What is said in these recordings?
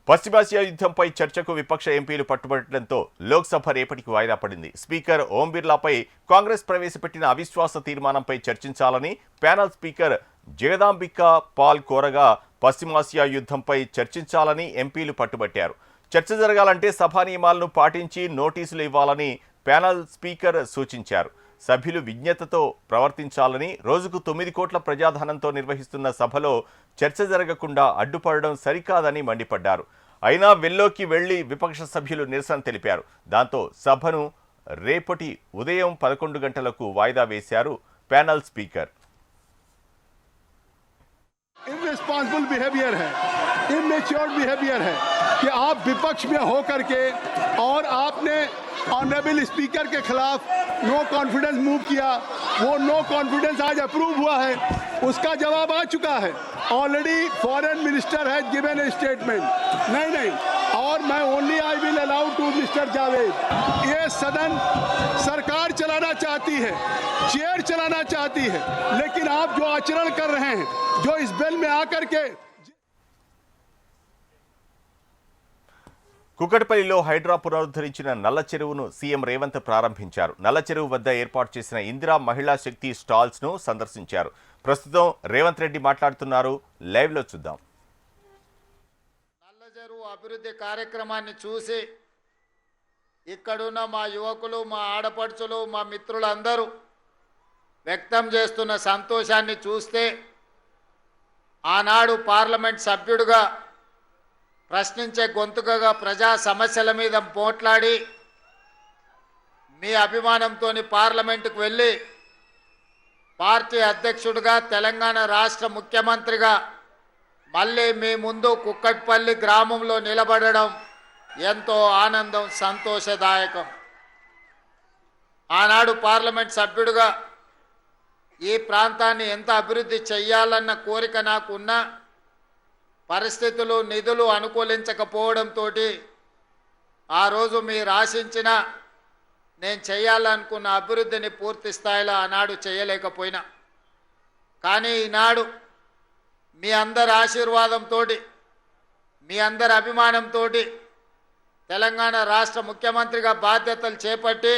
పశ్చిమాసియా యుద్ధంపై చర్చకు విపక్ష ఎంపీలు పట్టుబట్టడంతో లోక్సభ రేపటికి వాయిదా పడింది. స్పీకర్ ఓం బిర్లాపై కాంగ్రెస్ ప్రవేశపెట్టిన అవిశ్వాస తీర్మానంపై చర్చించాలని ప్యానెల్ స్పీకర్ జగదాంబిక పాల్ కోరగా పశ్చిమాసియా యుద్ధంపై చర్చించాలని ఎంపీలు పట్టుబట్టారు. చర్చ జరగాలంటే సభా నియమాలను పాటించి నోటీసులు ఇవ్వాలని ప్యానెల్ స్పీకర్ సూచించారు. సభ్యులు విజ్ఞతతో ప్రవర్తించాలని, రోజుకు 9 కోట్ల ప్రజాధనంతో నిర్వహిస్తున్న సభలో చర్చ జరగకుండా అడ్డుపడడం సరికాదని మండిపడ్డారు. అయినా వెల్లోకి వెళ్లి విపక్ష సభ్యులు నిరసన తెలిపారు. దాంతో సభను రేపటి ఉదయం 11 గంటలకు వాయిదా వేశారు ప్యానెల్ స్పీకర్. इररिस्पॉन्सिबल बिहेवियर है, इमेच्योर बिहेवियर है कि आप विपक्ष में होकर के और आपने ऑनरेबल स्पीकर के खिलाफ नो कॉन्फिडेंस मूव किया। वो नो कॉन्फिडेंस आज अप्रूव हुआ है, उसका जवाब आ चुका है। ऑलरेडी फॉरेन मिनिस्टर है गिवन ए स्टेटमेंट। नहीं और मैं only I will allow to mister Javed. ये सदन सरकार चलाना चाहती है, चेयर चलाना चाहती है, लेकिन आप जो आचरण कर रहे हैं, जो इस बिल में आकर के కుకట్పల్లిలో హైడ్రా పునరుద్ధరించిన నల్ల చెరువును సీఎం రేవంత్ ప్రారంభించారు. నల్ల చెరువు వద్ద ఏర్పాటు చేసిన ఇందిరా మహిళా శక్తి స్టాల్స్ ను సందర్శించారు. ప్రస్తుతం రేవంత్ రెడ్డి మాట్లాడుతున్నారు. లైవ్ లో చూద్దాం. నల్ల చెరువు అభివృద్ధి కార్యక్రమాన్ని చూసి ఇక్కడున్న మా యువకులు, మా ఆడపడుచులు, మా మిత్రులందరూ వ్యక్తం చేస్తున్న సంతోషాన్ని చూస్తే ఆనాడు పార్లమెంట్ సభ్యుడిగా ప్రశ్నించే గొంతుకగా ప్రజా సమస్యల మీద పోట్లాడి మీ అభిమానంతో పార్లమెంటుకు వెళ్ళి పార్టీ అధ్యక్షుడిగా, తెలంగాణ రాష్ట్ర ముఖ్యమంత్రిగా మళ్ళీ మీ ముందు కుక్కట్పల్లి గ్రామంలో నిలబడడం ఎంతో ఆనందం, సంతోషదాయకం. ఆనాడు పార్లమెంట్ సభ్యుడిగా ఈ ప్రాంతాన్ని ఎంత అభివృద్ధి చెయ్యాలన్న కోరిక నాకు ఉన్నా పరిస్థితులు, నిధులు అనుకూలించకపోవడంతో ఆ రోజు మీరు ఆశించిన నేను చేయాలనుకున్న అభివృద్ధిని పూర్తి స్థాయిలో ఆనాడు చేయలేకపోయినా, కానీ ఈనాడు మీ అందరి ఆశీర్వాదంతో, మీ అందరి అభిమానంతో తెలంగాణ రాష్ట్ర ముఖ్యమంత్రిగా బాధ్యతలు చేపట్టి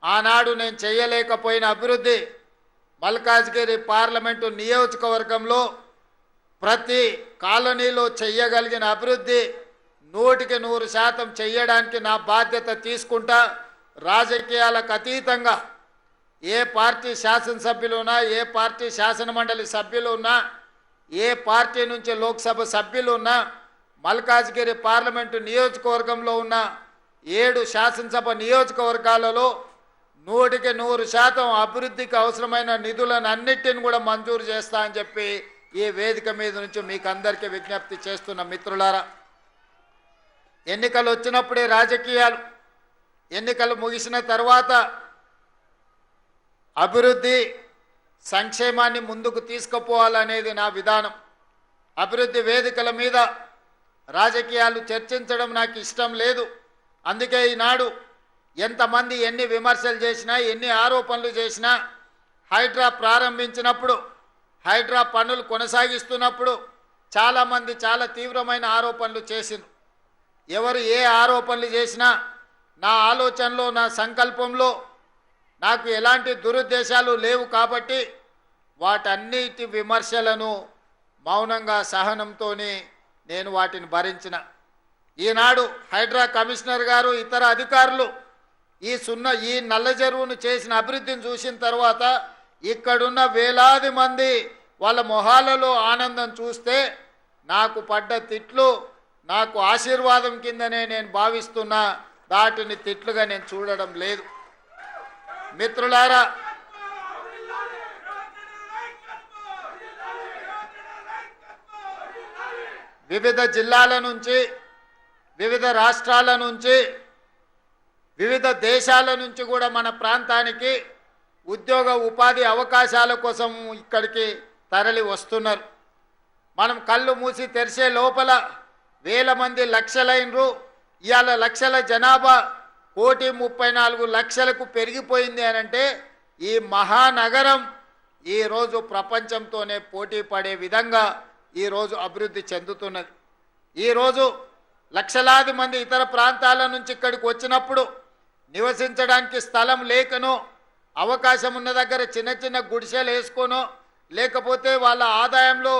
ఆనాడు నేను చేయలేకపోయిన అభివృద్ధి మల్కాజ్గిరి పార్లమెంటు నియోజకవర్గంలో ప్రతి కాలనీలో చెయ్యగలిగిన అభివృద్ధి 100% చెయ్యడానికి నా బాధ్యత తీసుకుంటా. రాజకీయాలకు అతీతంగా ఏ పార్టీ శాసనసభ్యులు ఉన్నా, ఏ పార్టీ శాసనమండలి సభ్యులు ఉన్నా, ఏ పార్టీ నుంచి లోక్సభ సభ్యులు ఉన్నా, మల్కాజ్గిరి పార్లమెంటు నియోజకవర్గంలో ఉన్న 7 శాసనసభ నియోజకవర్గాలలో 100% అభివృద్ధికి అవసరమైన నిధులను అన్నిటిని కూడా మంజూరు చేస్తా అని చెప్పి ఈ వేదిక మీద నుంచి మీకు అందరికీ విజ్ఞప్తి చేస్తున్న మిత్రులారా, ఎన్నికలు వచ్చినప్పుడే రాజకీయాలు, ఎన్నికలు ముగిసిన తర్వాత అభివృద్ధి, సంక్షేమాన్ని ముందుకు తీసుకుపోవాలనేది నా విధానం. అభివృద్ధి వేదికల మీద రాజకీయాలు చర్చించడం నాకు ఇష్టం లేదు. అందుకే ఈనాడు ఎంతమంది ఎన్ని విమర్శలు చేసినా, ఎన్ని ఆరోపణలు చేసినా, హైడ్రా ప్రారంభించినప్పుడు, హైడ్రా పనులు కొనసాగిస్తున్నప్పుడు చాలామంది చాలా తీవ్రమైన ఆరోపణలు చేసింది. ఎవరు ఏ ఆరోపణలు చేసినా నా ఆలోచనలో, నా సంకల్పంలో నాకు ఎలాంటి దురుద్దేశాలు లేవు కాబట్టి వాటన్నిటి విమర్శలను మౌనంగా, సహనంతో నేను వాటిని భరించిన. ఈనాడు హైడ్రా కమిషనర్ గారు, ఇతర అధికారులు ఈ నల్ల చెరువును చేసిన అభివృద్ధిని చూసిన తర్వాత ఇక్కడున్న వేలాది మంది వాళ్ళ మొహాలలో ఆనందం చూస్తే నాకు పడ్డ తిట్లు నాకు ఆశీర్వాదం కిందనే నేను భావిస్తున్నా. దాటిని తిట్లుగా నేను చూడడం లేదు. మిత్రులారా, వివిధ జిల్లాల నుంచి, వివిధ రాష్ట్రాల నుంచి, వివిధ దేశాల నుంచి కూడా మన ప్రాంతానికి ఉద్యోగ ఉపాధి అవకాశాల కోసం ఇక్కడికి తరలి వస్తున్నారు. మనం కళ్ళు మూసి తెరిచే లోపల వేల మంది లక్షలైనరు. ఇవాళ లక్షల జనాభా 1,34,00,000కు పెరిగిపోయింది అని అంటే ఈ మహానగరం ఈరోజు ప్రపంచంతోనే పోటీ పడే విధంగా ఈరోజు అభివృద్ధి చెందుతున్నది. ఈరోజు లక్షలాది మంది ఇతర ప్రాంతాల నుంచి ఇక్కడికి వచ్చినప్పుడు నివసించడానికి స్థలం లేకనో అవకాశం ఉన్న దగ్గర చిన్న చిన్న గుడిసెలు వేసుకోనో లేకపోతే వాళ్ళ ఆదాయంలో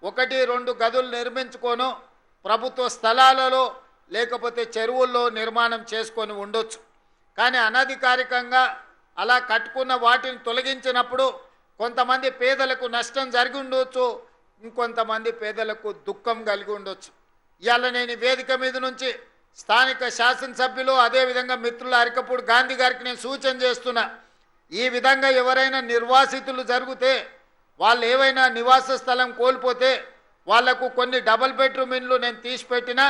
1-2 గదులు నిర్మించుకోనో ప్రభుత్వ స్థలాలలో లేకపోతే చెరువుల్లో నిర్మాణం చేసుకొని ఉండొచ్చు. కానీ అనధికారికంగా అలా కట్టుకున్న వాటిని తొలగించినప్పుడు కొంతమంది పేదలకు నష్టం జరిగి ఉండొచ్చు, ఇంకొంతమంది పేదలకు దుఃఖం కలిగి ఉండొచ్చు. ఇవాళ నేను ఈ వేదిక మీద నుంచి స్థానిక శాసనసభ్యులు అదేవిధంగా మిత్రుల అరికపూడి గాంధీ గారికి నేను సూచన చేస్తున్నా, ఈ విధంగా ఎవరైనా నిర్వాసితులు జరిగితే వాళ్ళు ఏవైనా నివాస స్థలం కోల్పోతే వాళ్లకు కొన్ని డబుల్ బెడ్రూమ్ ఇండ్లు నేను తీసిపెట్టినా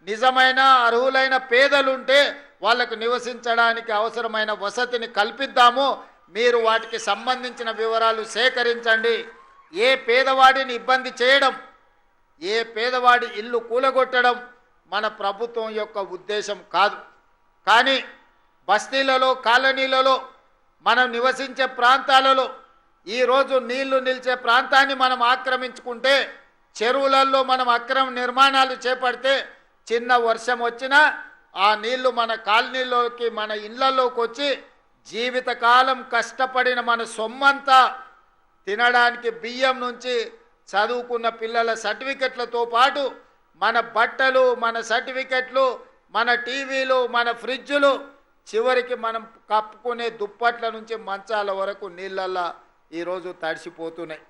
నిజమైన అర్హులైన పేదలుంటే వాళ్లకు నివసించడానికి అవసరమైన వసతిని కల్పిద్దాము. మీరు వాటికి సంబంధించిన వివరాలు సేకరించండి. ఏ పేదవాడిని ఇబ్బంది చేయడం, ఏ పేదవాడి ఇల్లు కూలగొట్టడం మన ప్రభుత్వం యొక్క ఉద్దేశం కాదు. కానీ బస్తీలలో కాలనీలలో మనం నివసించే ప్రాంతాలలో ఈరోజు నీళ్లు నిలిచే ప్రాంతాన్ని మనం ఆక్రమించుకుంటే, చెరువులలో మనం అక్రమ నిర్మాణాలు చేపడితే చిన్న వర్షం వచ్చినా ఆ నీళ్లు మన కాలనీలోకి మన ఇళ్లలోకి వచ్చి జీవితకాలం కష్టపడిన మన సొమ్మంతా తినడానికి బియ్యం నుంచి చదువుకున్న పిల్లల సర్టిఫికెట్లతో పాటు మన బట్టలు, మన సర్టిఫికెట్లు, మన టీవీలు, మన ఫ్రిడ్జులు, చివరికి మనం కప్పుకునే దుప్పట్ల నుంచి మంచాల వరకు నీళ్ళల్లో ఈరోజు తడిసిపోతున్నాయి.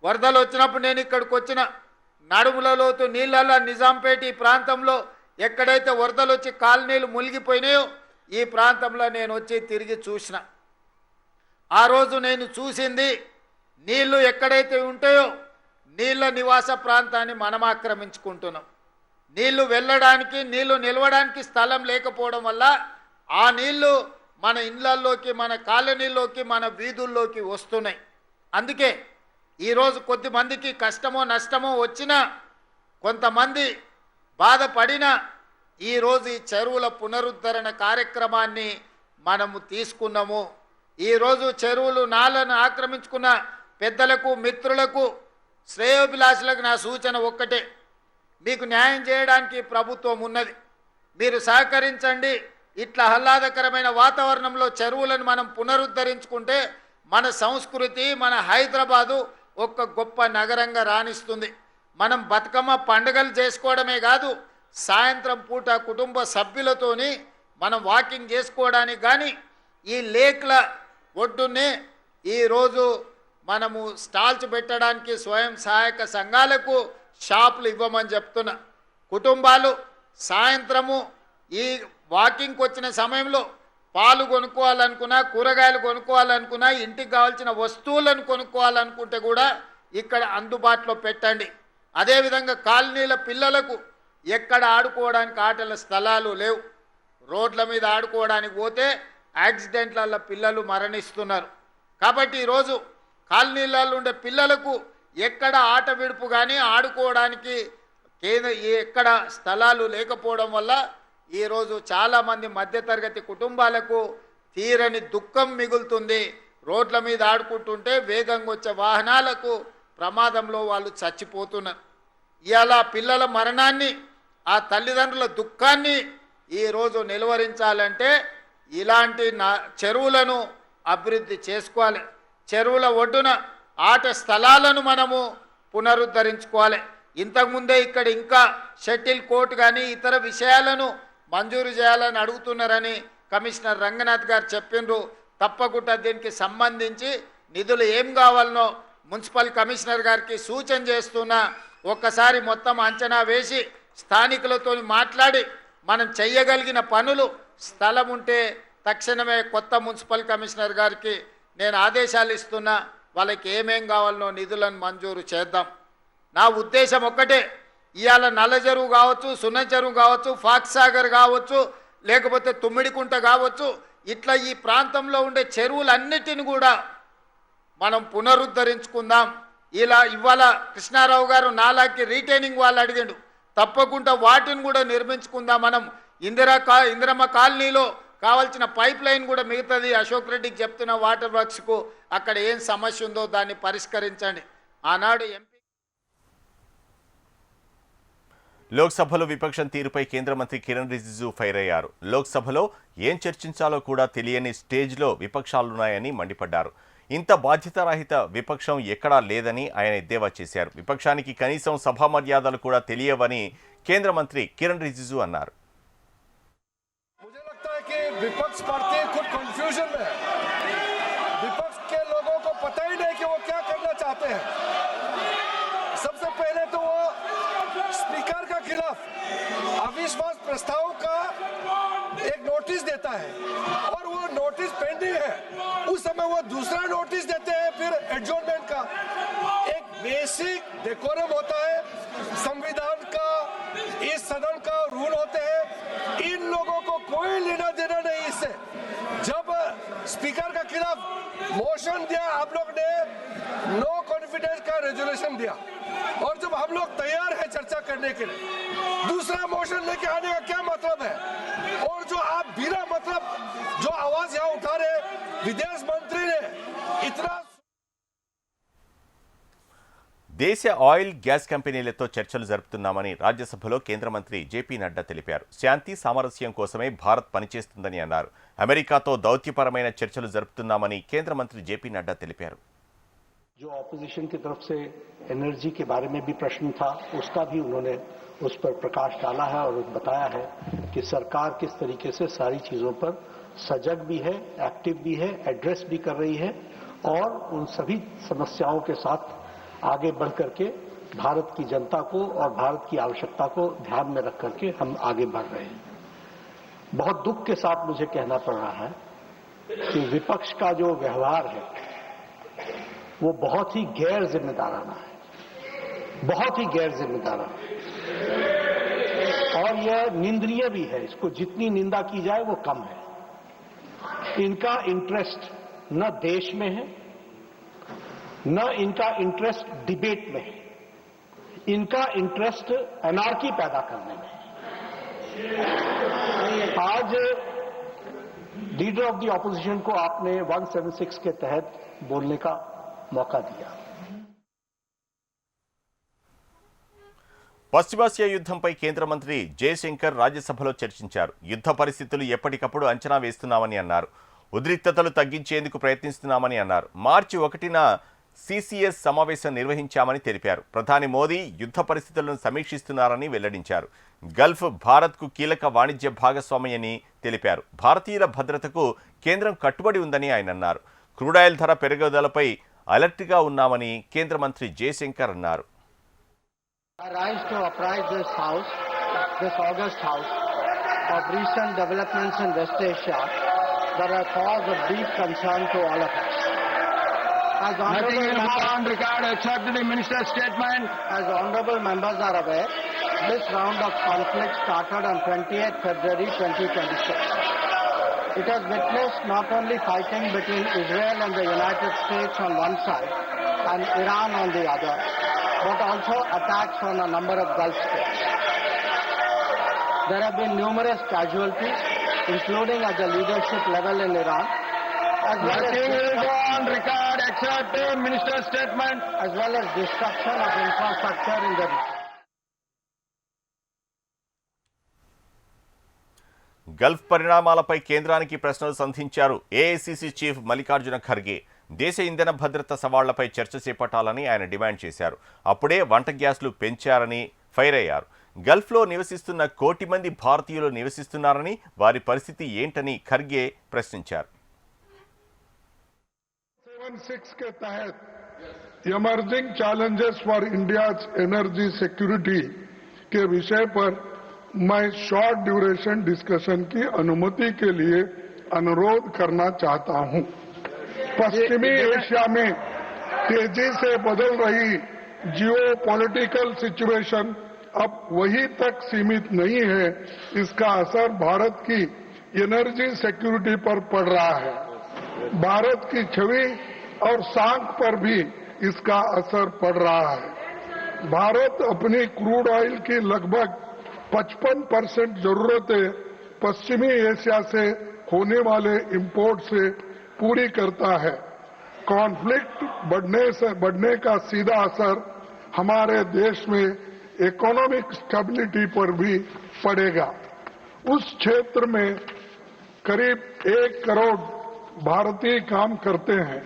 వరదలు వచ్చినప్పుడు నేను ఇక్కడికి వచ్చిన నడుముల లోతు నీళ్ళల్లో నిజాంపేట ఈ ప్రాంతంలో ఎక్కడైతే వరదలు వచ్చి కాలనీలు మునిగిపోయినాయో ఈ ప్రాంతంలో నేను వచ్చి తిరిగి చూసిన. ఆ రోజు నేను చూసింది నీళ్లు ఎక్కడైతే ఉంటాయో నీళ్ళ నివాస ప్రాంతాన్ని మనం ఆక్రమించుకుంటున్నాం. నీళ్లు వెళ్ళడానికి, నీళ్లు నిలవడానికి స్థలం లేకపోవడం వల్ల ఆ నీళ్లు మన ఇళ్లల్లోకి, మన కాలనీల్లోకి, మన వీధుల్లోకి వస్తున్నాయి. అందుకే ఈరోజు కొద్దిమందికి కష్టమో నష్టమో వచ్చినా, కొంతమంది బాధపడినా ఈరోజు ఈ చెరువుల పునరుద్ధరణ కార్యక్రమాన్ని మనము తీసుకున్నాము. ఈరోజు చెరువులు నాలను ఆక్రమించుకున్న పెద్దలకు, మిత్రులకు, శ్రేయోభిలాషులకు నా సూచన ఒక్కటే, మీకు న్యాయం చేయడానికి ప్రభుత్వం ఉన్నది, మీరు సహకరించండి. ఇట్లా ఆహ్లాదకరమైన వాతావరణంలో చెరువులను మనం పునరుద్ధరించుకుంటే మన సంస్కృతి, మన హైదరాబాదు ఒక గొప్ప నగరంగా రాణిస్తుంది. మనం బతుకమ్మ పండుగలు చేసుకోవడమే కాదు, సాయంత్రం పూట కుటుంబ సభ్యులతోని మనం వాకింగ్ చేసుకోవడానికి కానీ ఈ లేక్ల ఒడ్డునే ఈరోజు మనము స్టాల్స్ పెట్టడానికి స్వయం సహాయక సంఘాలకు షాపులు ఇవ్వమని చెప్తున్నా. కుటుంబాలు సాయంత్రము ఈ వాకింగ్కి వచ్చిన సమయంలో పాలు కొనుక్కోవాలనుకున్నా, కూరగాయలు కొనుక్కోవాలనుకున్నా, ఇంటికి కావాల్సిన వస్తువులను కొనుక్కోవాలనుకుంటే కూడా ఇక్కడ అందుబాటులో పెట్టండి. అదేవిధంగా కాలనీల పిల్లలకు ఎక్కడ ఆడుకోవడానికి ఆటల స్థలాలు లేవు. రోడ్ల మీద ఆడుకోవడానికి పోతే యాక్సిడెంట్లలో పిల్లలు మరణిస్తున్నారు. కాబట్టి ఈరోజు కాలనీలలో ఉండే పిల్లలకు ఎక్కడ ఆట విడుపు కానీ ఆడుకోవడానికి ఎక్కడ స్థలాలు లేకపోవడం వల్ల ఈరోజు చాలామంది మధ్యతరగతి కుటుంబాలకు తీరని దుఃఖం మిగులుతుంది. రోడ్ల మీద ఆడుకుంటుంటే వేగంగా వచ్చే వాహనాలకు ప్రమాదంలో వాళ్ళు చచ్చిపోతున్నారు. ఇవాళ పిల్లల మరణాన్ని, ఆ తల్లిదండ్రుల దుఃఖాన్ని ఈరోజు నిలువరించాలంటే ఇలాంటి చెరువులను అభివృద్ధి చేసుకోవాలి. చెరువుల ఒడ్డున ఆట స్థలాలను మనము పునరుద్ధరించుకోవాలి. ఇంతకుముందే ఇక్కడ ఇంకా షటిల్ కోర్టు కానీ ఇతర విషయాలను మంజూరు చేయాలని అడుగుతున్నారని కమిషనర్ రంగనాథ్ గారు చెప్పిండ్రు. తప్పకుండా దీనికి సంబంధించి నిధులు ఏం కావాలనో మున్సిపల్ కమిషనర్ గారికి సూచన చేస్తున్నా. ఒక్కసారి మొత్తం అంచనా వేసి స్థానికులతో మాట్లాడి మనం చెయ్యగలిగిన పనులు స్థలం ఉంటే తక్షణమే కొత్త మున్సిపల్ కమిషనర్ గారికి నేను ఆదేశాలు ఇస్తున్నా. వాళ్ళకి ఏమేం కావాలనో నిధులను మంజూరు చేద్దాం. నా ఉద్దేశం ఒక్కటే, ఇవాళ నల్ల చెరువు కావచ్చు, సున్న చెరువు కావచ్చు, ఫాక్స్ సాగర్ కావచ్చు, లేకపోతే తుమ్మిడికుంట కావచ్చు, ఇట్లా ఈ ప్రాంతంలో ఉండే చెరువులన్నిటిని కూడా మనం పునరుద్ధరించుకుందాం. ఇలా ఇవాళ కృష్ణారావు గారు నాలాకి రీటైనింగ్ వాళ్ళు అడిగిండు, తప్పకుండా వాటిని కూడా నిర్మించుకుందాం. మనం ఇందిరమ్మ కాలనీలో కావాల్సిన పైప్ లైన్ కూడా మిగతాది అశోక్ రెడ్డికి చెప్తున్న వాటర్ వర్క్స్కు అక్కడ ఏం సమస్య ఉందో దాన్ని పరిష్కరించండి. ఆనాడు లోక్సభలో విపక్షం తీరుపై కేంద్ర మంత్రి కిరణ్ రిజిజు ఫైర్ అయ్యారు. లోక్సభలో ఏం చర్చించాలో కూడా తెలియని స్టేజ్లో విపక్షాలున్నాయని మండిపడ్డారు. ఇంత బాధ్యతారహిత విపక్షం ఎక్కడా లేదని ఆయన ఎద్దేవా చేశారు. విపక్షానికి కనీసం సభా మర్యాదలు కూడా తెలియవని కేంద్ర మంత్రి కిరణ్ రిజిజు అన్నారు. मुझे लगता है कि विपक्ष पार्टी खुद कंफ्यूजन में है। विपक्ष के लोगों को पता ही नहीं कि वो क्या करना चाहते हैं। सबसे पहले तो वो स्पीकर के खिलाफ अविश्वास प्रस्ताव का एक नोटिस देता है और वो नोटिस पेंडिंग है। उस समय वो दूसरा नोटिस देते हैं, फिर एडजॉर्नमेंट का। एक बेसिक डेकोरम होता है, संविधान का, इस सदन का रूल होते हैं। इन लोगों को कोई लेना देना नहीं इससे। जब स्पीकर के खिलाफ मोशन दिया, आप लोग ने नो कॉन्फिडेंस का रेजोल्यूशन दिया और जब हम लोग तैयार हैं चर्चा करने के लिए, दूसरा मोशन लेके आने का क्या मतलब है? और जो आप बिना मतलब जो आवाज यहाँ उठा रहे विदेश मंत्री ने इतना దేశ ఆయిల్ గ్యాస్ కంపెనీలతో చర్చలు జరుపుతున్నామని రాజ్యసభలో కేంద్ర మంత్రి జేపీ నడ్డా తెలిపారు. శాంతి సామరస్యం కోసమే భారత్ పనిచేస్తుందని అన్నారు. అమెరికాతో దౌత్యపరమైన చర్చలు జరుపుతున్నామని కేంద్ర మంత్రి జేపీ నడ్డా తెలిపారు. जो ऑपोजिशन की तरफ से एनर्जी के बारे में भी प्रश्न था, उसका भी उन्होंने उस पर प्रकाश डाला है और बताया है कि सरकार किस तरीके से सारी चीजों पर सजग भी है, एक्टिव भी है, एड्रेस भी कर रही है और उन सभी समस्याओं के साथ आगे बढ़ करके भारत की जनता को और भारत की आवश्यकता को ध्यान में रख करके हम आगे बढ़ रहे हैं। बहुत दुख के साथ मुझे कहना पड़ रहा है कि विपक्ष का जो व्यवहार है वो बहुत ही गैर जिम्मेदाराना है, बहुत ही गैर जिम्मेदाराना और यह निंदनीय भी है। इसको जितनी निंदा की जाए वो कम है। इनका इंटरेस्ट न देश में है, न इनका इंटरेस्ट डिबेट में है, इनका इंटरेस्ट एनार्की पैदा करने में है। आज लीडर ऑफ द ऑपोजिशन को आपने 176 के तहत बोलने का मौका दिया। పశ్చిమాసియా యుద్ధంపై కేంద్ర మంత్రి జయశంకర్ రాజ్యసభలో చర్చించారు. యుద్ధ పరిస్థితులు ఎప్పటికప్పుడు అంచనా వేస్తున్నామని అన్నారు. ఉద్రిక్తతలు తగ్గించేందుకు ప్రయత్నిస్తున్నామని అన్నారు. మార్చి 1న సిసిఎస్ సమావేశం నిర్వహించామని తెలిపారు. ప్రధాని మోదీ యుద్ధ పరిస్థితులను సమీక్షిస్తున్నారని వెల్లడించారు. గల్ఫ్ భారత్కు కీలక వాణిజ్య భాగస్వామి అని తెలిపారు. భారతీయుల భద్రతకు కేంద్రం కట్టుబడి ఉందని ఆయన అన్నారు. క్రూడాయిల్ ధర పెరుగుదలపై అలర్ట్గా ఉన్నామని కేంద్ర మంత్రి జయశంకర్ అన్నారు. I rise to apprise this August House, of recent developments in West Asia that are cause of deep concern to all of us. As honorable members are aware, this round of conflict started on 28th February 2026. It has witnessed not only fighting between Israel and the United States on one side and Iran on the other, but also attacks on a number of Gulf states. There have been numerous casualties, including at the leadership level in Iran, as well as destruction of infrastructure in the region. Gulf పరిణామాలపై కేంద్రానికి ప్రశ్నలు సంధించారు AICC chief Mallikarjuna Kharge. దేశ ఇంధన భద్రత సవాళ్లపై చర్చ చేపట్టాలని ఆయన demand చేశారు. అప్పుడే వంట గ్యాస్లు పెంచారని ఫైర్ అయ్యారు. గల్ఫ్లో నివసిస్తున్న 1 కోటి మంది భారతీయులు నివసిస్తున్నారని, వారి పరిస్థితి ఏంటని ఖర్గే ప్రశ్నించారు. 76 के तहत emerging challenges for India's energy security के विषय पर मैं शॉर्ट ड्यूरेशन डिस्कशन की अनुमति के लिए अनुरोध करना चाहता हूं। पश्चिमी एशिया में तेजी से बदल रही जियो पॉलिटिकल सिचुएशन अब वहीं तक सीमित नहीं है। इसका असर भारत की एनर्जी सिक्योरिटी पर पड़ रहा है। भारत की छवि और सांख पर भी इसका असर पड़ रहा है। भारत अपनी क्रूड ऑयल की लगभग 55% जरूरतें पश्चिमी एशिया से होने वाले इंपोर्ट से पूरी करता है। कॉन्फ्लिक्ट बढ़ने का सीधा असर हमारे देश में इकोनॉमिक स्टेबिलिटी पर भी पड़ेगा। उस क्षेत्र में करीब 1 करोड़ भारतीय काम करते हैं,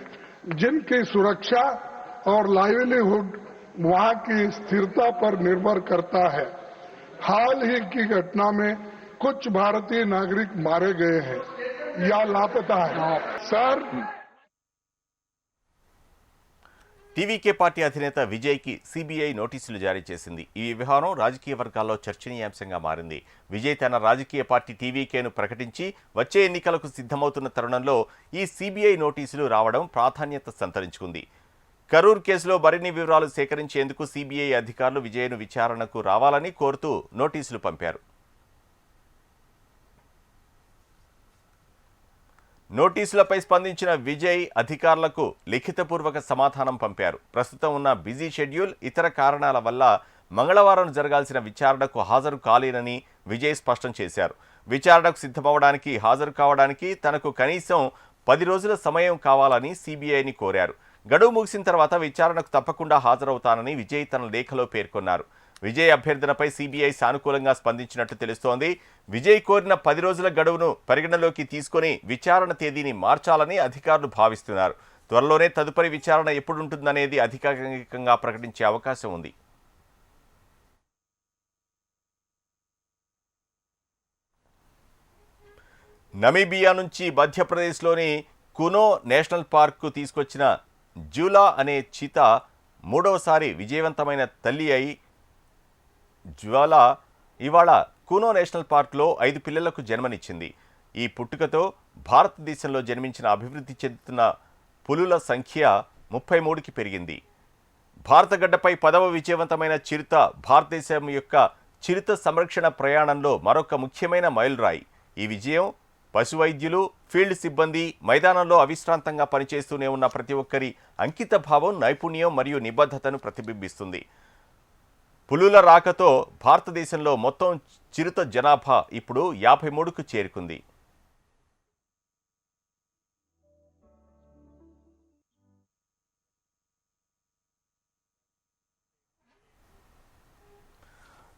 जिनकी सुरक्षा और लाइवलीहुड वहां की स्थिरता पर निर्भर करता है। हाल ही की घटना में कुछ भारतीय नागरिक मारे गए हैं या लापता हैं। सर, టీవీకే పార్టీ అధినేత విజయ్కి సిబిఐ నోటీసులు జారీ చేసింది. ఈ వ్యవహారం రాజకీయ వర్గాల్లో చర్చనీయాంశంగా మారింది. విజయ్ తన రాజకీయ పార్టీ టీవీకేను ప్రకటించి వచ్చే ఎన్నికలకు సిద్ధమవుతున్న తరుణంలో ఈ సిబిఐ నోటీసులు రావడం ప్రాధాన్యత సంతరించుకుంది. కరూర్ కేసులో మరిన్ని వివరాలు సేకరించేందుకు సిబిఐ అధికారులు విజయ్ను విచారణకు రావాలని కోరుతూ నోటీసులు పంపారు. నోటీసులపై స్పందించిన విజయ్ అధికారులకు లిఖితపూర్వక సమాధానం పంపారు. ప్రస్తుతం ఉన్న బిజీ షెడ్యూల్, ఇతర కారణాల వల్ల మంగళవారం జరగాల్సిన విచారణకు హాజరు కాలేనని విజయ్ స్పష్టం చేశారు. విచారణకు సిద్ధమవడానికి హాజరు కావడానికి తనకు కనీసం 10 రోజుల సమయం కావాలని సిబిఐని కోరారు. గడువు ముగిసిన తర్వాత విచారణకు తప్పకుండా హాజరవుతానని విజయ్ తన లేఖలో పేర్కొన్నారు. విజయ్ అభ్యర్థనపై సిబిఐ సానుకూలంగా స్పందించినట్టు తెలుస్తోంది. విజయ్ కోరిన 10 రోజుల గడువును పరిగణలోకి తీసుకొని విచారణ తేదీని మార్చాలని అధికారులు భావిస్తున్నారు. త్వరలోనే తదుపరి విచారణ ఎప్పుడుంటుందనేది అధికారికంగా ప్రకటించే అవకాశం ఉంది. నమీబియా నుంచి మధ్యప్రదేశ్లోని కునో నేషనల్ పార్క్కు తీసుకొచ్చిన జూలా అనే చీత 3వసారి విజయవంతమైన తల్లి అయి జ్వాల ఇవాళ కునో నేషనల్ పార్క్లో 5 పిల్లలకు జన్మనిచ్చింది. ఈ పుట్టుకతో భారతదేశంలో జన్మించిన అభివృద్ధి చెందుతున్న పులుల సంఖ్య 33కి పెరిగింది. భారత గడ్డపై 10వ విజయవంతమైన చిరుత భారతదేశం యొక్క చిరుత సంరక్షణ ప్రయాణంలో మరొక ముఖ్యమైన మైలురాయి. ఈ విజయం పశు వైద్యులు, ఫీల్డ్ సిబ్బంది, మైదానంలో అవిశ్రాంతంగా పనిచేస్తూనే ఉన్న ప్రతి ఒక్కరి అంకిత భావం, నైపుణ్యం మరియు నిబద్ధతను ప్రతిబింబిస్తుంది. పులుల రాకతో భారతదేశంలో మొత్తం చిరుత జనాభా ఇప్పుడు 53కు చేరుకుంది.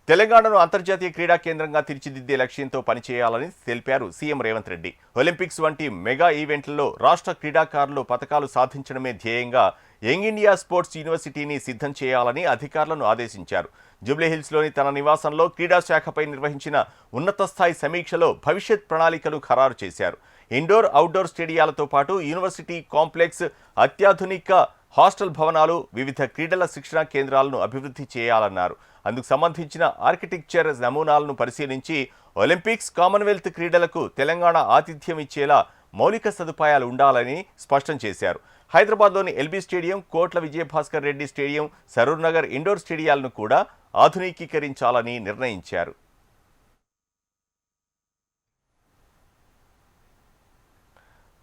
తెలంగాణను అంతర్జాతీయ క్రీడా కేంద్రంగా తీర్చిదిద్దే లక్ష్యంతో పనిచేయాలని తెలిపారు సీఎం రేవంత్ రెడ్డి. ఒలింపిక్స్ వంటి మెగా ఈవెంట్లలో రాష్ట్ర క్రీడాకారులు పతకాలు సాధించడమే ధ్యేయంగా యంగ్ ఇండియా స్పోర్ట్స్ యూనివర్సిటీని సిద్ధం చేయాలని అధికారులను ఆదేశించారు. జూబ్లీహిల్స్లోని తన నివాసంలో క్రీడా శాఖపై నిర్వహించిన ఉన్నత స్థాయి సమీక్షలో భవిష్యత్ ప్రణాళికలు ఖరారు చేశారు. ఇండోర్, అవుట్డోర్ స్టేడియాలతో పాటు యూనివర్సిటీ కాంప్లెక్స్, అత్యాధునిక హాస్టల్ భవనాలు, వివిధ క్రీడల శిక్షణా కేంద్రాలను అభివృద్ధి చేయాలన్నారు. అందుకు సంబంధించిన ఆర్కిటెక్చర్ నమూనాలను పరిశీలించి ఒలింపిక్స్, కామన్వెల్త్ క్రీడలకు తెలంగాణ ఆతిథ్యం ఇచ్చేలా మౌలిక సదుపాయాలు ఉండాలని స్పష్టం చేశారు. హైదరాబాద్లోని ఎల్బీ స్టేడియం, కోట్ల విజయభాస్కర్ రెడ్డి స్టేడియం, సరూర్ నగర్ ఇండోర్ స్టేడియాలను కూడా ఆధునికీకరించాలని నిర్ణయించారు.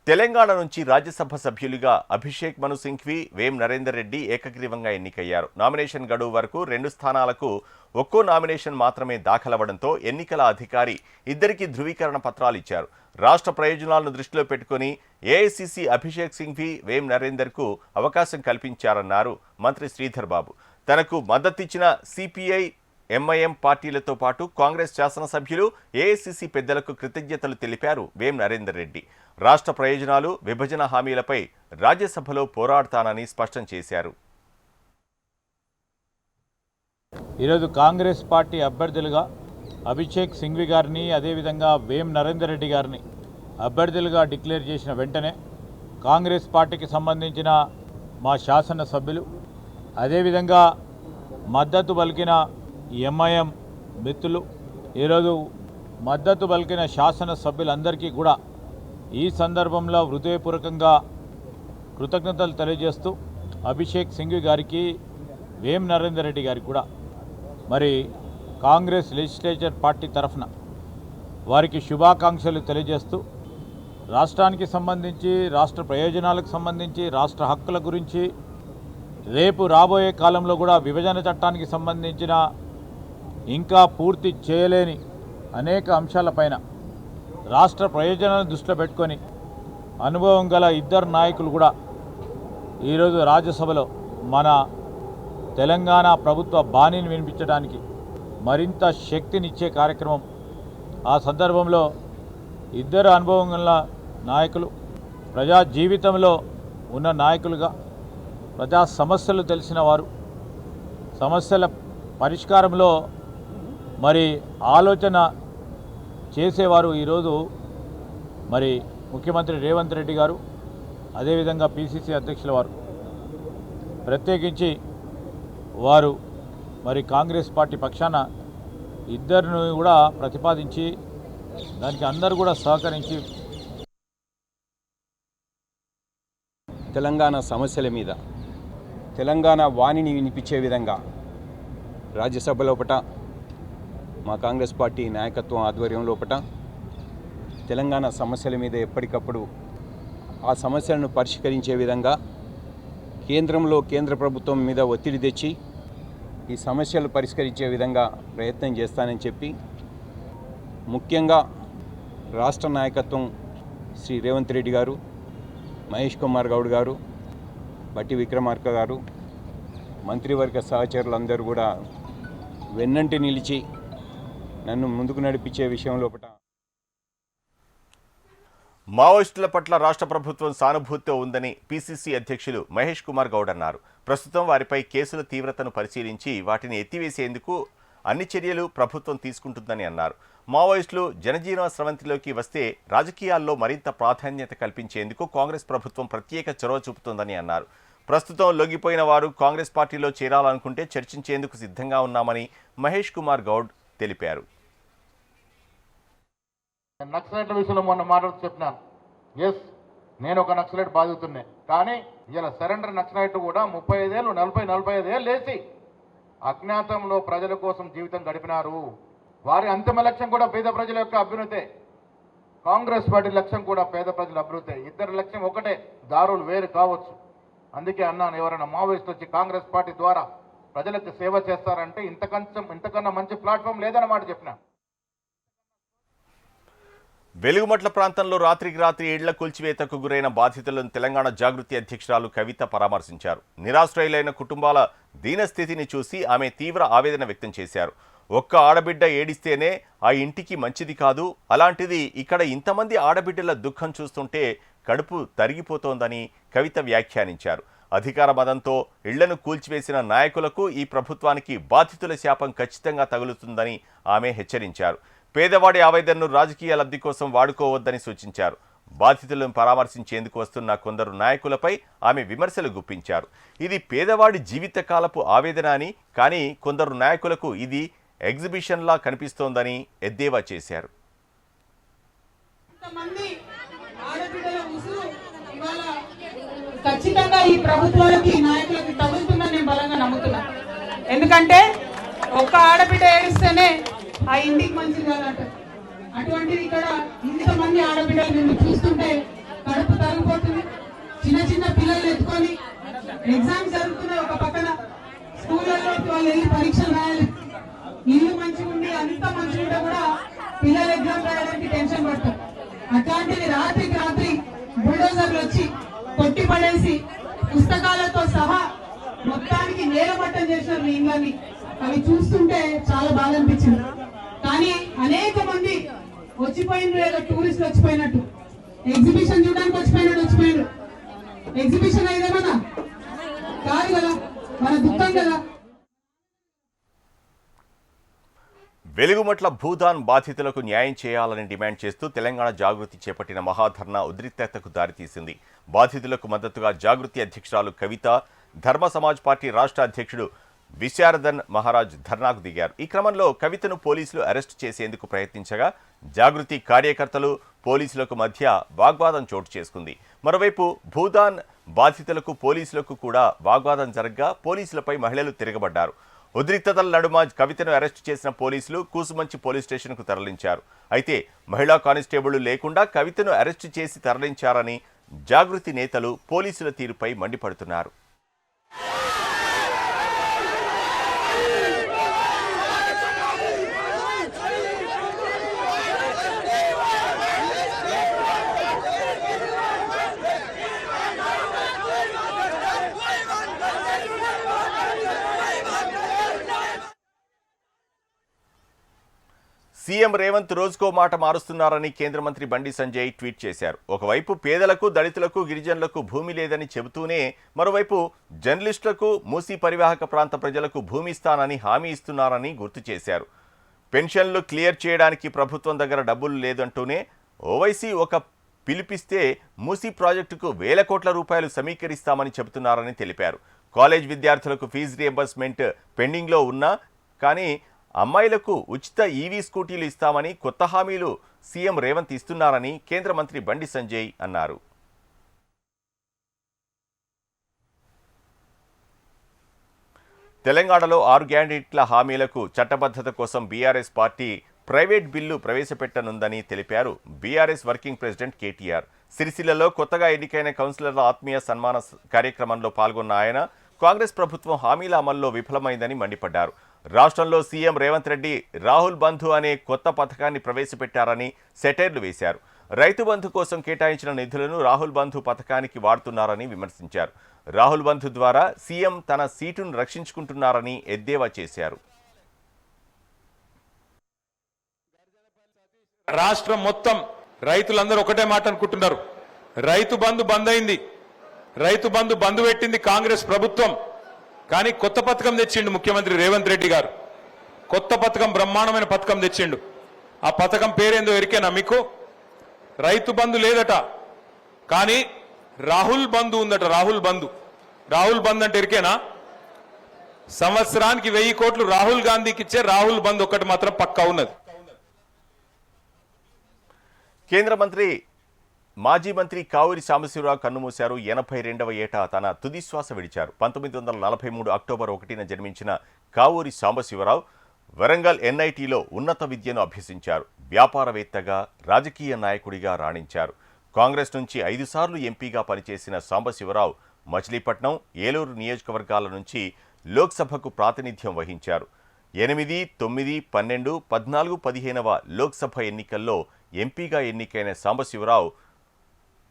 తెలంగాణ నుంచి రాజ్యసభ సభ్యులుగా అభిషేక్ మను సింఘ్వి, వేం నరేందర్ రెడ్డి ఏకగ్రీవంగా ఎన్నికయ్యారు. నామినేషన్ గడువు వరకు 2 స్థానాలకు ఒక్కో నామినేషన్ మాత్రమే దాఖలవడంతో ఎన్నికల అధికారి ఇద్దరికి ధృవీకరణ పత్రాలు ఇచ్చారు. రాష్ట్ర ప్రయోజనాలను దృష్టిలో పెట్టుకుని ఏఐసీసీ అభిషేక్ సింఘ్వి, వేం నరేందర్కు అవకాశం కల్పించారన్నారు మంత్రి శ్రీధర్ బాబు. తనకు మద్దతిచ్చిన సిపిఐ, ఎంఐఎం పార్టీలతో పాటు కాంగ్రెస్ శాసనసభ్యులు, ఏఐసీసీ పెద్దలకు కృతజ్ఞతలు తెలిపారు వేం నరేందర్ రెడ్డి. రాష్ట్ర ప్రయోజనాలు, విభజన హామీలపై రాజ్యసభలో పోరాడతానని స్పష్టం చేశారు. ఈరోజు కాంగ్రెస్ పార్టీ అభ్యర్థులుగా అభిషేక్ సింఘ్వి గారిని, అదేవిధంగా వేం నరేందర్ రెడ్డి గారిని అభ్యర్థులుగా డిక్లేర్ చేసిన వెంటనే కాంగ్రెస్ పార్టీకి సంబంధించిన మా శాసనసభ్యులు, అదేవిధంగా మద్దతు పలికిన ఎంఐఎం మిత్రులు, ఈరోజు మద్దతు పలికిన శాసనసభ్యులందరికీ కూడా ఈ సందర్భంలో హృదయపూర్వకంగా కృతజ్ఞతలు తెలియజేస్తూ అభిషేక్ సింఘ్వి గారికి, వేం నరేందర్ రెడ్డి గారికి కూడా మరి కాంగ్రెస్ లెజిస్లేచర్ పార్టీ తరఫున వారికి శుభాకాంక్షలు తెలియజేస్తూ రాష్ట్రానికి సంబంధించి, రాష్ట్ర ప్రయోజనాలకు సంబంధించి, రాష్ట్ర హక్కుల గురించి, రేపు రాబోయే కాలంలో కూడా విభజన చట్టానికి సంబంధించిన ఇంకా పూర్తి చేయలేని అనేక అంశాలపైన రాష్ట్ర ప్రయోజనాలను దృష్టిలో పెట్టుకొని అనుభవం గల ఇద్దరు నాయకులు కూడా ఈరోజు రాజ్యసభలో మన తెలంగాణ ప్రభుత్వ బాణీని వినిపించడానికి మరింత శక్తినిచ్చే కార్యక్రమం. ఆ సందర్భంలో ఇద్దరు అనుభవం గల నాయకులు, ప్రజా జీవితంలో ఉన్న నాయకులుగా, ప్రజా సమస్యలు తెలిసిన వారు, సమస్యల పరిష్కారంలో మరి ఆలోచన చేసేవారు ఈరోజు మరి ముఖ్యమంత్రి రేవంత్ రెడ్డి గారు, అదేవిధంగా పిసిసి అధ్యక్షుల వారు. ప్రత్యేకించి వారు మరి కాంగ్రెస్ పార్టీ పక్షాన ఇద్దరిని కూడా ప్రతిపాదించి దానికి అందరూ కూడా సహకరించి తెలంగాణ సమస్యల మీద తెలంగాణ వాణిని వినిపించే విధంగా రాజ్యసభ లోపట మా కాంగ్రెస్ పార్టీ నాయకత్వం ఆధ్వర్యం లోపట తెలంగాణ సమస్యల మీద ఎప్పటికప్పుడు ఆ సమస్యలను పరిష్కరించే విధంగా కేంద్రంలో కేంద్ర ప్రభుత్వం మీద ఒత్తిడి తెచ్చి ఈ సమస్యలు పరిష్కరించే విధంగా ప్రయత్నం చేస్తానని చెప్పి, ముఖ్యంగా రాష్ట్ర నాయకత్వం శ్రీ రేవంత్ రెడ్డి గారు, మహేష్ కుమార్ గౌడ్ గారు, బట్టి విక్రమార్క గారు, మంత్రివర్గ సహచరులందరూ కూడా వెన్నంటి నిలిచి నన్ను ముందుకు నడిపించే విషయం లోపల మావోయిస్టుల పట్ల రాష్ట్ర ప్రభుత్వం సానుభూతితో ఉందని పిసిసి అధ్యక్షులు మహేష్ కుమార్ గౌడ్ అన్నారు. ప్రస్తుతం వారిపై కేసుల తీవ్రతను పరిశీలించి వాటిని ఎత్తివేసేందుకు అన్ని చర్యలు ప్రభుత్వం తీసుకుంటుందని అన్నారు. మావోయిస్టులు జనజీవన స్రవంతిలోకి వస్తే రాజకీయాల్లో మరింత ప్రాధాన్యత కల్పించేందుకు కాంగ్రెస్ ప్రభుత్వం ప్రత్యేక చొరవ చూపుతోందని అన్నారు. ప్రస్తుతం లొంగిపోయిన వారు కాంగ్రెస్ పార్టీలో చేరాలనుకుంటే చర్చించేందుకు సిద్ధంగా ఉన్నామని మహేష్ కుమార్ గౌడ్ తెలిపారు. నక్సలైట్ల విషయంలో మొన్న మాట్లాడుతూ చెప్పినాను. ఎస్, నేను ఒక నక్సలైట్ బాధితున్నే, కానీ ఇలా సరెండర్ నక్సలైట్ కూడా 35 ఏళ్ళు 45 ఏళ్ళు లేచి అజ్ఞాతంలో ప్రజల కోసం జీవితం గడిపినారు. వారి అంతిమ లక్ష్యం కూడా పేద ప్రజల యొక్క అభ్యున్నతే. కాంగ్రెస్ పార్టీ లక్ష్యం కూడా పేద ప్రజల అభివృద్ధి. ఇద్దరి లక్ష్యం ఒకటే, దారులు వేరు కావచ్చు. అందుకే అన్నాను, ఎవరైనా మావోయిస్ట్ వచ్చి కాంగ్రెస్ పార్టీ ద్వారా ప్రజలకు సేవ చేస్తారంటే ఇంతకన్నా మంచి ప్లాట్ఫామ్ లేదన్నమాట చెప్పిన. వెలుగుమట్ల ప్రాంతంలో రాత్రికి రాత్రి ఇళ్ల కూల్చివేతకు గురైన బాధితులను తెలంగాణ జాగృతి అధ్యక్షురాలు కవిత పరామర్శించారు. నిరాశ్రయులైన కుటుంబాల దీనస్థితిని చూసి ఆమె తీవ్ర ఆవేదన వ్యక్తం చేశారు. ఒక్క ఆడబిడ్డ ఏడిస్తేనే ఆ ఇంటికి మంచిది కాదు, అలాంటిది ఇక్కడ ఇంతమంది ఆడబిడ్డల దుఃఖం చూస్తుంటే కడుపు తరిగిపోతోందని కవిత వ్యాఖ్యానించారు. అధికార మదంతో ఇళ్లను కూల్చివేసిన నాయకులకు ఈ ప్రభుత్వానికి బాధితుల శాపం ఖచ్చితంగా తగులుతుందని ఆమె హెచ్చరించారు. పేదవాడి ఆవేదనను రాజకీయ లబ్ధి కోసం వాడుకోవద్దని సూచించారు. బాధితులను పరామర్శించేందుకు వస్తున్న కొందరు నాయకులపై ఆమె విమర్శలు గుప్పించారు. ఇది పేదవాడి జీవితకాలపు ఆవేదన అని, కానీ కొందరు నాయకులకు ఇది ఎగ్జిబిషన్లా కనిపిస్తోందని ఎద్దేవా చేశారు. ఖచ్చితంగా ఈ ప్రభుత్వాలకి నాయకులకి తగులుతుందని నేను బలంగా నమ్ముతున్నాను. ఎందుకంటే ఒక్క ఆడబిడ్డ ఏడిస్తేనే ఆ ఇంటికి మంచిది కాదట. అటువంటిది ఇక్కడ ఇంతమంది ఆడబిడ్డలు నిన్ను చూస్తుంటే కడుపు తరిగిపోతుంది. చిన్న చిన్న పిల్లలు ఎత్తుకొని ఎగ్జామ్స్ జరుగుతున్నాయి, ఒక పక్కన స్కూళ్ళలోకి వాళ్ళు వెళ్ళి పరీక్షలు రాయాలి. ఇల్లు మంచిగా ఉండి అంత మంచిగా ఉంటే కూడా పిల్లలు ఎగ్జామ్ రాయడానికి టెన్షన్ పడతారు. అట్లాంటిది రాత్రికి రాత్రి బుల్డోజర్లు వచ్చి కొట్టి పడేసి పుస్తకాలతో సహా మొత్తానికి నేలమట్టం చేశారు మీ ఇళ్ళని. అవి చూస్తుంటే చాలా బాధ అనిపించింది. కానీ అనేక మంది వచ్చిపోయిన ఏదో టూరిస్టులు వచ్చిపోయినట్టు, ఎగ్జిబిషన్ చూడడానికి వచ్చిపోయినాడు. ఎగ్జిబిషన్ అయ్యేదేమన్నా కాదు కదా, మన దుఃఖం కదా. వెలుగుమట్ల భూదాన్ బాధితులకు న్యాయం చేయాలని డిమాండ్ చేస్తూ తెలంగాణ జాగృతి చేపట్టిన మహాధర్నా ఉద్రిక్తతకు దారితీసింది. బాధితులకు మద్దతుగా జాగృతి అధ్యక్షురాలు కవిత, ధర్మ సమాజ్ పార్టీ రాష్ట్ర అధ్యక్షుడు విశారదన్ మహారాజ్ ధర్నాకు దిగారు. ఈ క్రమంలో కవితను పోలీసులు అరెస్టు చేసేందుకు ప్రయత్నించగా జాగృతి కార్యకర్తలు పోలీసులకు మధ్య వాగ్వాదం చోటు చేసుకుంది. మరోవైపు భూదాన్ బాధితులకు పోలీసులకు కూడా వాగ్వాదం జరగగా పోలీసులపై మహిళలు తిరగబడ్డారు. ఉద్రిక్తతల నడుమ కవితను అరెస్టు చేసిన పోలీసులు కూసుమంచి పోలీస్ స్టేషన్కు తరలించారు. అయితే మహిళా కానిస్టేబుళ్లు లేకుండా కవితను అరెస్టు చేసి తరలించారని జాగృతి నేతలు పోలీసుల తీరుపై మండిపడుతున్నారు. సీఎం రేవంత్ రోజుకో మాట మారుస్తున్నారని కేంద్ర మంత్రి బండి సంజయ్ ట్వీట్ చేశారు. ఒకవైపు పేదలకు, దళితులకు, గిరిజనులకు భూమి లేదని చెబుతూనే మరోవైపు జర్నలిస్టులకు, మూసీ పరివాహక ప్రాంత ప్రజలకు భూమి ఇస్తానని హామీ ఇస్తున్నారని గుర్తు చేశారు. పెన్షన్లు క్లియర్ చేయడానికి ప్రభుత్వం దగ్గర డబ్బులు లేదంటూనే ఓవైసీ ఒక పిలిపిస్తే మూసీ ప్రాజెక్టుకు వేల కోట్ల రూపాయలు సమీకరిస్తామని చెబుతున్నారని తెలిపారు. కాలేజ్ విద్యార్థులకు ఫీజు రియంబర్స్మెంట్ పెండింగ్లో ఉన్నా కానీ అమ్మాయిలకు ఉచిత ఈవీ స్కూటీలు ఇస్తామని కొత్త హామీలు సీఎం రేవంత్ ఇస్తున్నారని కేంద్ర మంత్రి బండి సంజయ్ అన్నారు. తెలంగాణలో 6 గ్యారెంటీల హామీలకు చట్టబద్ధత కోసం బీఆర్ఎస్ పార్టీ ప్రైవేట్ బిల్లు ప్రవేశపెట్టనుందని తెలిపారు బీఆర్ఎస్ వర్కింగ్ ప్రెసిడెంట్ కేటీఆర్. సిరిసిల్లలో కొత్తగా ఎన్నికైన కౌన్సిలర్ల ఆత్మీయ సన్మాన కార్యక్రమంలో పాల్గొన్న ఆయన కాంగ్రెస్ ప్రభుత్వం హామీల అమల్లో విఫలమైందని మండిపడ్డారు. రాష్ట్రంలో సీఎం రేవంత్ రెడ్డి రాహుల్ బంధు అనే కొత్త పథకాన్ని ప్రవేశపెట్టారని సెటైర్లు వేశారు. రైతు బంధు కోసం కేటాయించిన నిధులను రాహుల్ బంధు పథకానికి వాడుతున్నారని విమర్శించారు. రాహుల్ బంధు ద్వారా సీఎం తన సీటును రక్షించుకుంటున్నారని ఎద్దేవా చేశారు. రాష్ట్రం మొత్తం రైతులందరూ ఒకటే మాట అనుకుంటున్నారు, రైతు బంధు బంద్ అయింది, రైతు బంధు బంద్ పెట్టింది కాంగ్రెస్ ప్రభుత్వం. కానీ కొత్త పథకం తెచ్చిండు ముఖ్యమంత్రి రేవంత్ రెడ్డి గారు. కొత్త పథకం, బ్రహ్మాండమైన పథకం తెచ్చిండు. ఆ పథకం పేరేందో ఎరికేనా మీకు? రైతు బంధు లేదట, కానీ రాహుల్ బంధు ఉందట. రాహుల్ బంధు. రాహుల్ బంధు అంటే ఎరికేనా? సంవత్సరానికి 1000 కోట్లు రాహుల్ గాంధీకి ఇచ్చే రాహుల్ బంధు ఒకటి మాత్రం పక్కా ఉన్నది. కేంద్ర మంత్రి మాజీ మంత్రి కావూరి సాంబశివరావు కన్నుమూశారు. 82వ ఏట తన తుదిశ్వాస విడిచారు. 1943 అక్టోబర్ 1న జన్మించిన కావూరి సాంబశివరావు వరంగల్ ఎన్ఐటీలో ఉన్నత విద్యను అభ్యసించారు. వ్యాపారవేత్తగా, రాజకీయ నాయకుడిగా రాణించారు. కాంగ్రెస్ నుంచి 5 సార్లు ఎంపీగా పనిచేసిన సాంబశివరావు మచిలీపట్నం, ఏలూరు నియోజకవర్గాల నుంచి లోక్సభకు ప్రాతినిధ్యం వహించారు. 8, 9, 12, 14, 15వ లోక్సభ ఎన్నికల్లో ఎంపీగా ఎన్నికైన సాంబశివరావు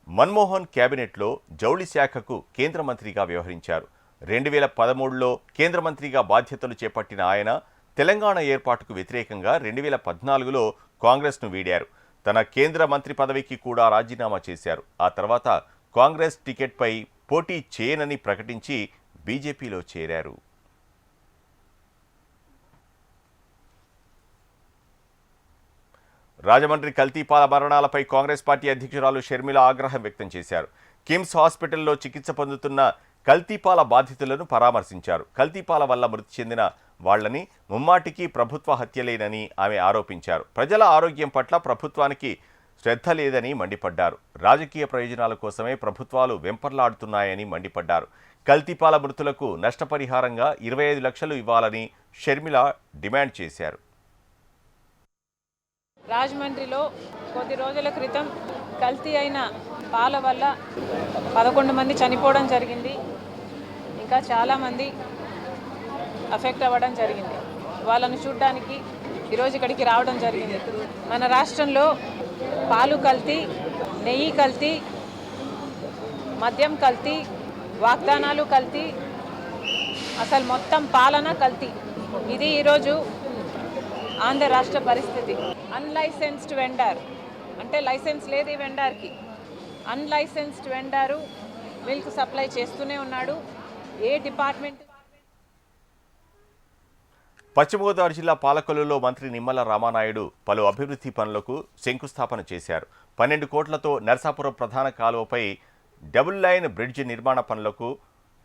మన్మోహన్ కేబినెట్లో జౌళి శాఖకు కేంద్ర మంత్రిగా వ్యవహరించారు. 2013లో కేంద్ర మంత్రిగా బాధ్యతలు చేపట్టిన ఆయన తెలంగాణ ఏర్పాటుకు వ్యతిరేకంగా 2014లో కాంగ్రెస్ను వీడారు. తన కేంద్ర మంత్రి పదవికి కూడా రాజీనామా చేశారు. ఆ తర్వాత కాంగ్రెస్ టికెట్పై పోటీ చేయనని ప్రకటించి బీజేపీలో చేరారు. రాజమండ్రి కల్తీపాల మరణాలపై కాంగ్రెస్ పార్టీ అధ్యక్షురాలు షర్మిల ఆగ్రహం వ్యక్తం చేశారు. కిమ్స్ హాస్పిటల్లో చికిత్స పొందుతున్న కల్తీపాల బాధితులను పరామర్శించారు. కల్తీపాల వల్ల మృతి చెందిన వాళ్లని ముమ్మాటికి ప్రభుత్వ హత్యలేనని ఆమె ఆరోపించారు. ప్రజల ఆరోగ్యం పట్ల ప్రభుత్వానికి శ్రద్ధ లేదని మండిపడ్డారు. రాజకీయ ప్రయోజనాల కోసమే ప్రభుత్వాలు వెంపర్లాడుతున్నాయని మండిపడ్డారు. కల్తీపాల మృతులకు నష్టపరిహారంగా 25 లక్షలు ఇవ్వాలని షర్మిల డిమాండ్ చేశారు. రాజమండ్రిలో కొద్ది రోజుల క్రితం కల్తీ అయిన పాల వల్ల 11 మంది చనిపోవడం జరిగింది. ఇంకా చాలామంది అఫెక్ట్ అవ్వడం జరిగింది. వాళ్ళను చూడడానికి ఈరోజు ఇక్కడికి రావడం జరిగింది. మన రాష్ట్రంలో పాలు కల్తీ, నెయ్యి కల్తీ, మద్యం కల్తీ, వాగ్దానాలు కల్తీ, అసలు మొత్తం పాలన కల్తీ. ఇది ఈరోజు ఆంధ్ర రాష్ట్ర పరిస్థితి. అన్లైసెన్స్డ్ వెండర్ అంటే లైసెన్స్ లేదు ఈ వెండర్కి. అన్లైసెన్స్డ్ వెండరు మిల్క్ సప్లై చేస్తూనే ఉన్నాడు. ఏ డిపార్ట్మెంట్? పశ్చిమ గోదావరి జిల్లా పాలకొల్లులో మంత్రి నిమ్మల రామానాయుడు పలు అభివృద్ధి పనులకు శంకుస్థాపన చేశారు. 12 కోట్లతో నర్సాపురం ప్రధాన కాలువపై డబుల్ లైన్ బ్రిడ్జి నిర్మాణ పనులకు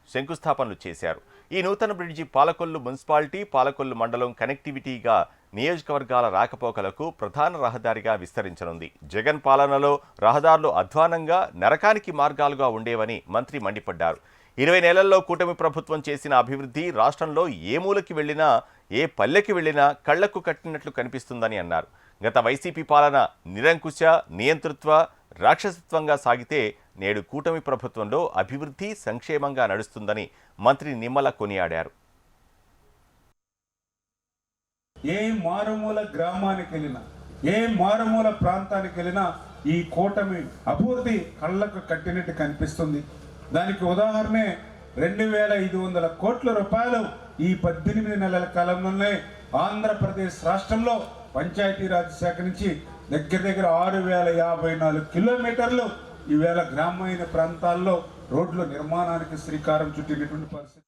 శంకుస్థాపనలు చేశారు. ఈ నూతన బ్రిడ్జి పాలకొల్లు మున్సిపాలిటీ, పాలకొల్లు మండలం కనెక్టివిటీగా నియోజకవర్గాల రాకపోకలకు ప్రధాన రహదారిగా విస్తరించనుంది. జగన్ పాలనలో రహదారులు అధ్వానంగా, నరకానికి మార్గాలుగా ఉండేవని మంత్రి మండిపడ్డారు. 20 నెలల్లో కూటమి ప్రభుత్వం చేసిన అభివృద్ధి రాష్ట్రంలో ఏ మూలకి వెళ్లినా, ఏ పల్లెకి వెళ్లినా కళ్లకు కట్టినట్లు కనిపిస్తుందని అన్నారు. గత వైసీపీ పాలన నిరంకుశ, నియంతృత్వ, రాక్షసత్వంగా సాగితే నేడు కూటమి ప్రభుత్వంలో అభివృద్ధి, సంక్షేమంగా నడుస్తుందని మంత్రి నిమ్మల కొనియాడారు. ఏ మారుమూల గ్రామానికి వెళ్ళినా, ఏ మారుమూల ప్రాంతానికి వెళ్ళినా ఈ కూటమి అభివృద్ధి కళ్ళకు కట్టినట్టు కనిపిస్తుంది. దానికి ఉదాహరణే 2500 కోట్ల రూపాయలు ఈ 18 నెలల కాలంలోనే ఆంధ్రప్రదేశ్ రాష్ట్రంలో పంచాయతీరాజ్ శాఖ నుంచి దగ్గర దగ్గర 6054 కిలోమీటర్లు ఈవేళ గ్రామీణ ప్రాంతాల్లో రోడ్ల నిర్మాణానికి శ్రీకారం చుట్టినటువంటి పరిస్థితి.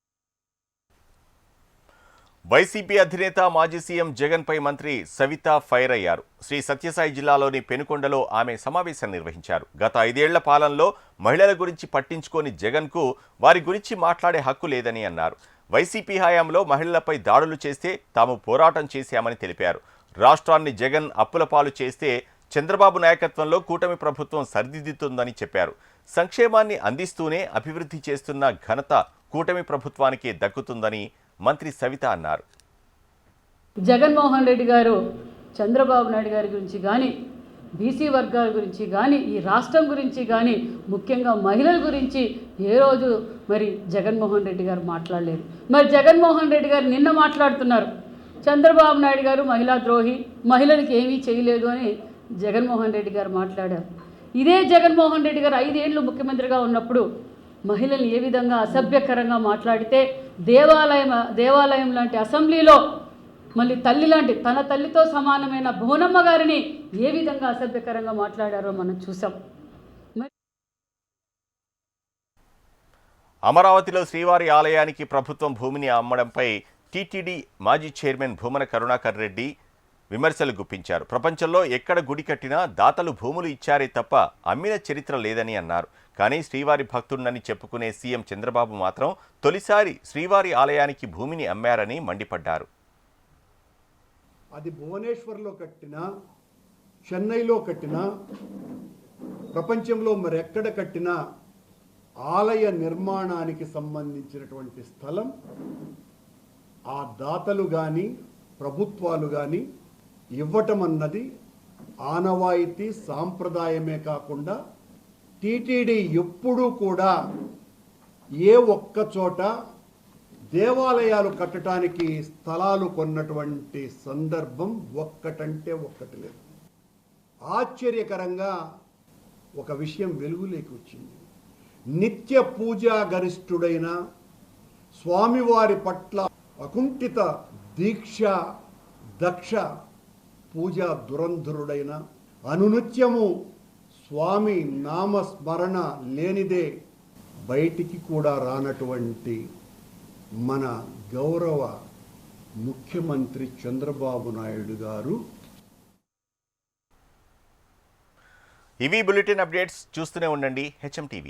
వైసీపీ అధినేత మాజీ సీఎం జగన్ పై మంత్రి సవిత ఫైర్ అయ్యారు. శ్రీ సత్యసాయి జిల్లాలోని పెనుకొండలో ఆమె సమావేశం నిర్వహించారు. గత 5 ఏళ్ల పాలనలో మహిళల గురించి పట్టించుకోని జగన్కు వారి గురించి మాట్లాడే హక్కు లేదని అన్నారు. వైసీపీ హయాంలో మహిళలపై దాడులు చేస్తే తాము పోరాటం చేశామని తెలిపారు. రాష్ట్రాన్ని జగన్ అప్పుల పాలు చేస్తే చంద్రబాబు నాయకత్వంలో కూటమి ప్రభుత్వం సరిదిద్దుతుందని చెప్పారు. సంక్షేమాన్ని అందిస్తూనే అభివృద్ధి చేస్తున్న ఘనత కూటమి ప్రభుత్వానికే దక్కుతుందని మంత్రి సవిత అన్నారు. జగన్మోహన్ రెడ్డి గారు చంద్రబాబు నాయుడు గారి గురించి కానీ, బీసీ వర్గాల గురించి కానీ, ఈ రాష్ట్రం గురించి కానీ, ముఖ్యంగా మహిళల గురించి ఏ రోజు మరి జగన్మోహన్ రెడ్డి గారు మాట్లాడలేదు. మరి జగన్మోహన్ రెడ్డి గారు నిన్న మాట్లాడుతున్నారు, చంద్రబాబు నాయుడు గారు మహిళా ద్రోహి, మహిళలకు ఏమీ చేయలేదు అని జగన్మోహన్ రెడ్డి గారు మాట్లాడారు. ఇదే జగన్మోహన్ రెడ్డి గారు 5 ఏళ్ళు ముఖ్యమంత్రిగా ఉన్నప్పుడు మహిళల్ని ఏ విధంగా అసభ్యకరంగా మాట్లాడితే దేవాలయం లాంటి అసెంబ్లీలో మళ్ళీ తల్లి లాంటి తన తల్లితో సమానమైన భువనమ్మ గారిని ఏ విధంగా అసభ్యకరంగా మాట్లాడారో మనం చూసాం. అమరావతిలో శ్రీవారి ఆలయానికి ప్రభుత్వం భూమిని అమ్మడంపై టీటీడీ మాజీ చైర్మన్ భూమన కరుణాకర్ రెడ్డి విమర్శలు గుప్పించారు. ప్రపంచంలో ఎక్కడ గుడి కట్టినా దాతలు భూములు ఇచ్చారే తప్ప అమ్మిన చరిత్ర లేదని అన్నారు. కానీ శ్రీవారి భక్తుడినని చెప్పుకునే సీఎం చంద్రబాబు మాత్రం తొలిసారి శ్రీవారి ఆలయానికి భూమిని అమ్మారని మండిపడ్డారు. అది భువనేశ్వర్లో కట్టినా, చెన్నైలో కట్టినా, ప్రపంచంలో మరెక్కడ కట్టినా ఆలయ నిర్మాణానికి సంబంధించినటువంటి స్థలం ఆ దాతలు కానీ ప్రభుత్వాలు కానీ ఇవ్వటం అన్నది ఆనవాయితీ సాంప్రదాయమే కాకుండా టీటీడీ ఎప్పుడూ కూడా ఏ ఒక్క చోట దేవాలయాలు కట్టడానికి స్థలాలు కొన్నటువంటి సందర్భం ఒక్కటంటే ఒక్కటి లేదు. ఆశ్చర్యకరంగా ఒక విషయం వెలుగులోకి వచ్చింది. నిత్య పూజా గరిష్ఠుడైన స్వామివారి పట్ల అకుంఠిత దీక్ష దక్ష పూజా దురంధరుడైన అనునిత్యము స్వామి నామస్మరణ లేనిదే బయటికి కూడా రానటువంటి మన గౌరవ ముఖ్యమంత్రి చంద్రబాబు నాయుడు గారు. ఇవి బులెటిన్ అప్డేట్స్. చూస్తూనే ఉండండి HM TV.